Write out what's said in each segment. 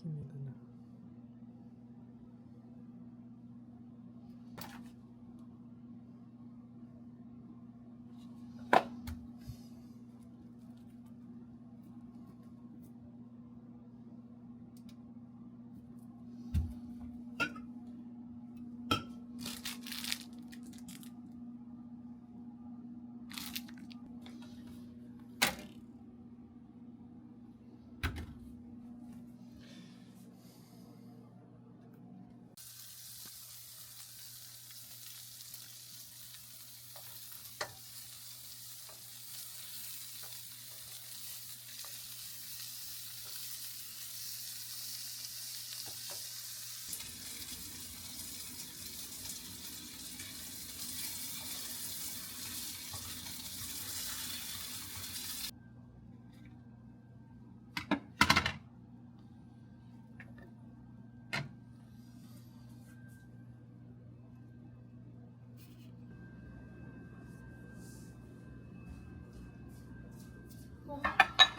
姫だな。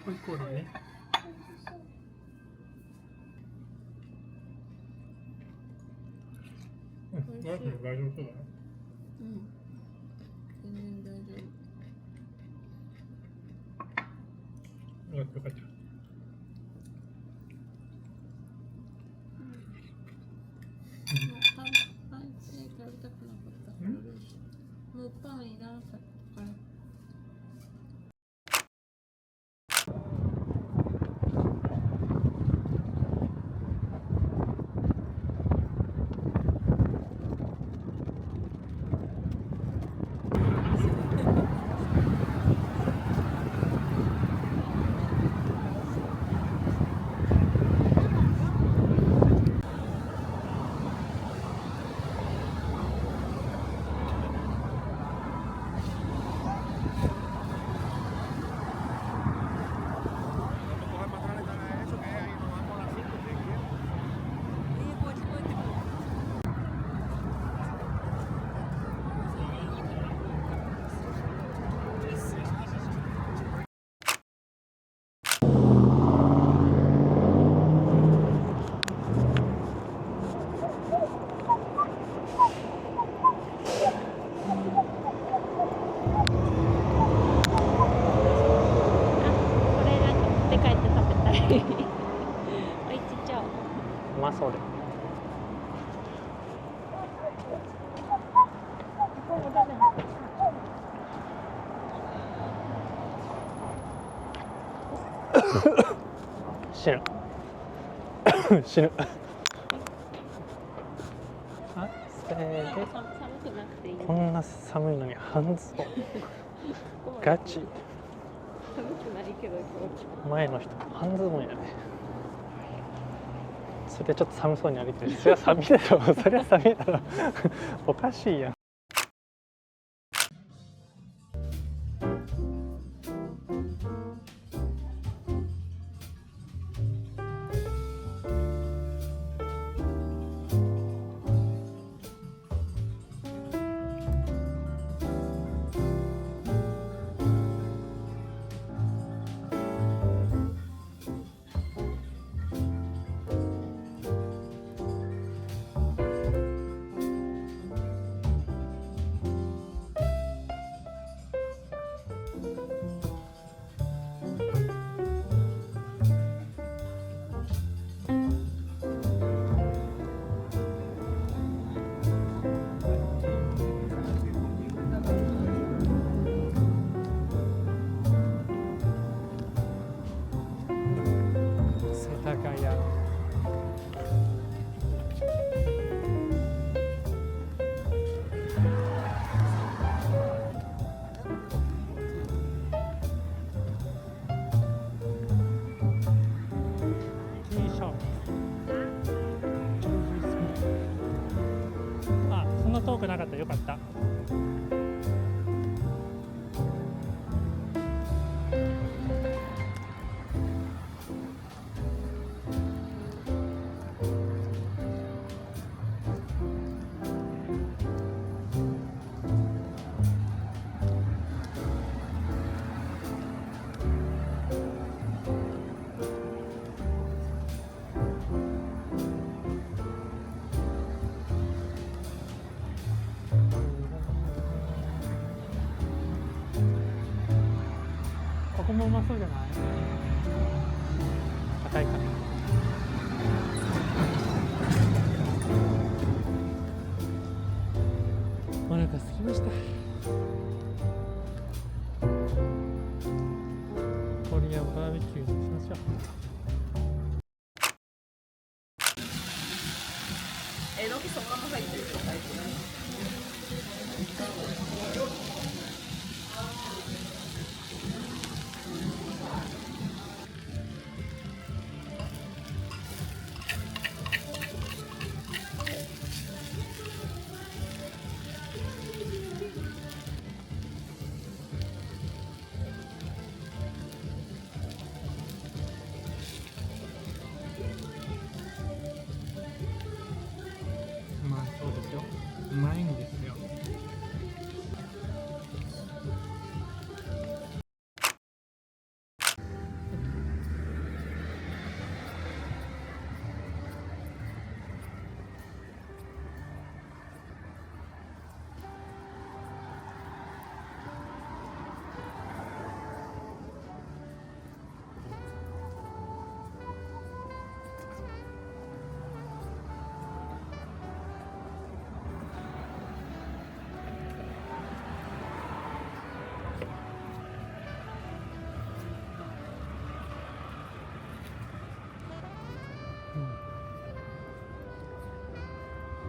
ホイコーローね。大丈夫そうだね。うん。全然大丈夫。よかったよかった。パン食べたくなかったからもうパンいらなかったから。うまそうで。死ぬ死ぬあ、せーで寒くなくていい。こんな寒いのに半ズボンガチ。寒くないけど前の人半ズボンやね。それでちょっと寒そうに歩いてるし、それは寒いだろそれは寒いだろおかしいやん。あ、そんな遠くなかった。よかった。たいから。お腹すきました。コリアンバーベキューにしましょう。えのきそのまま入ってる状態。まあそうですよ。うまいんですよ。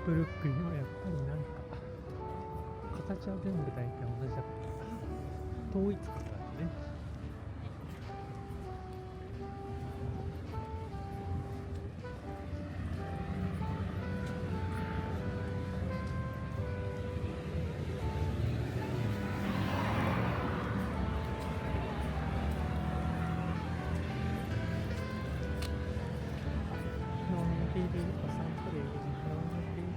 ブルックリンはやっぱりなんか形は全部大体同じだから統一感があるね。のんびりお散歩でのんびり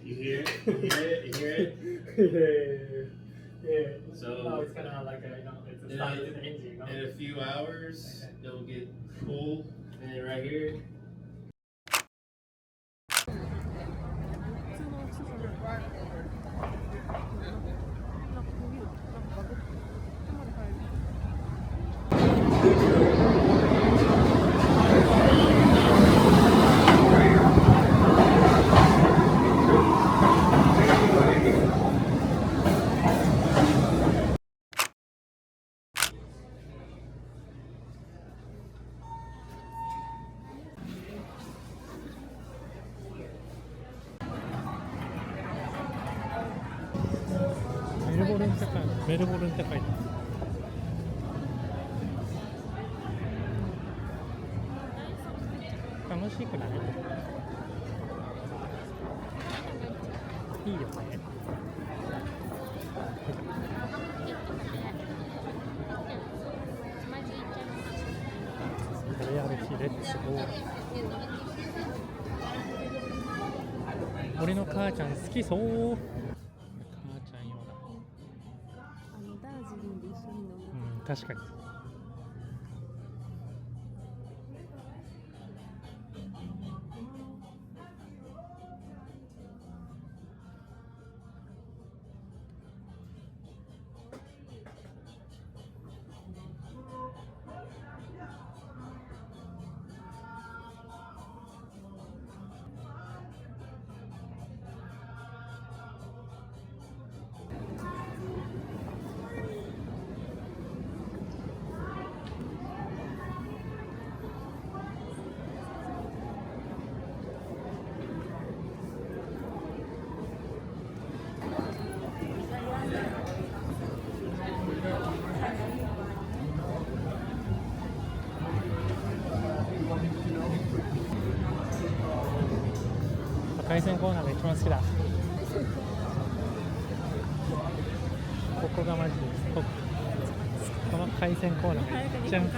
You hear it? You hear it? You hear it? Yeah. So- no, it's kind of like a, it's a start with the engine, In a few hours, it'll get full, and then right here, 普通の大きさじゃない。なんか伸びる。なんかバグって。ここまで入る。メルボルンって書いてある。メルボルンって書いてある。楽しくない？いいよね。JRC レッツゴー。俺の母ちゃん好きそう。母ちゃんようだ。ダージリンで一緒に飲む。うん、確かに。海鮮コーナーが一番好きだ。ここがマジでこの海鮮コーナーが一番好きだ。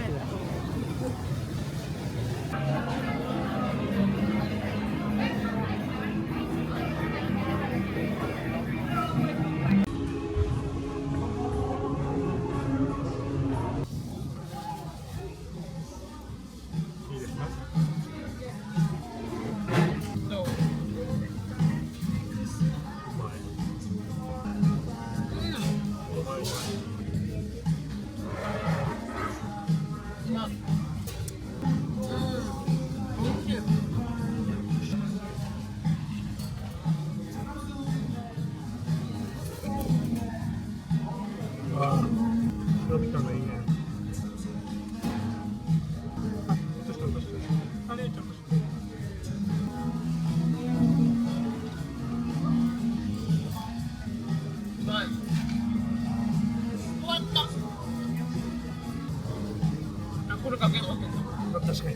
これかけろ。確かに。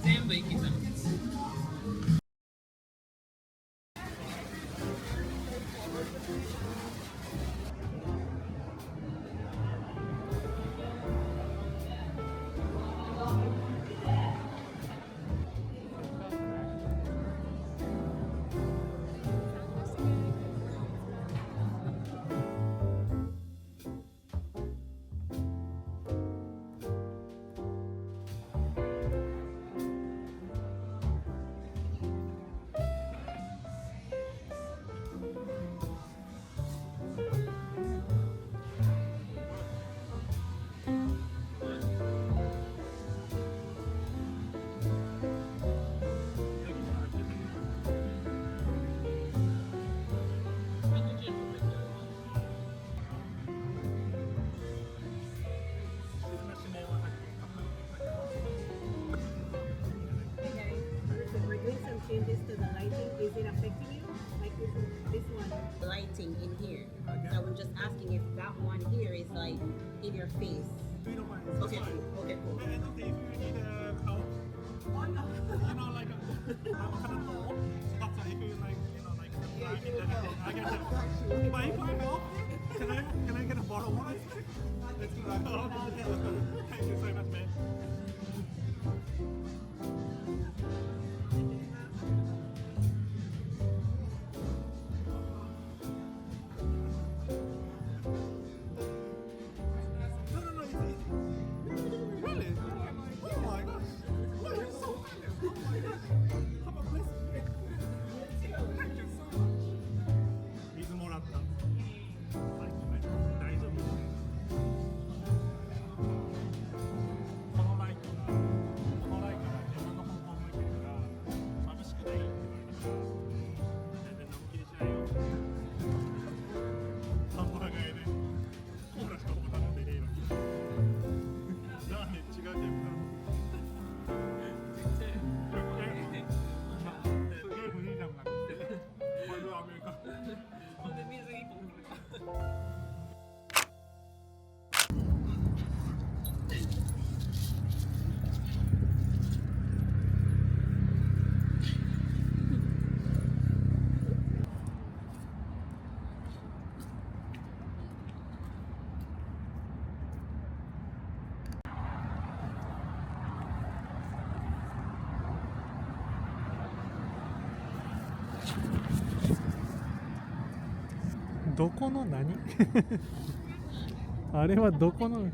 全部いけた。Changes to the lighting, is it affecting you? Like this one? Lighting in here. So I'm just asking if that one here is like in your face. Okay, okay, cool. And if you need help, you know, like I'm kind of low. So if you like I can help. But if I help, can I get a bottle of water? Let's do that. Thank you so much, man. America. どこの何あれはどこの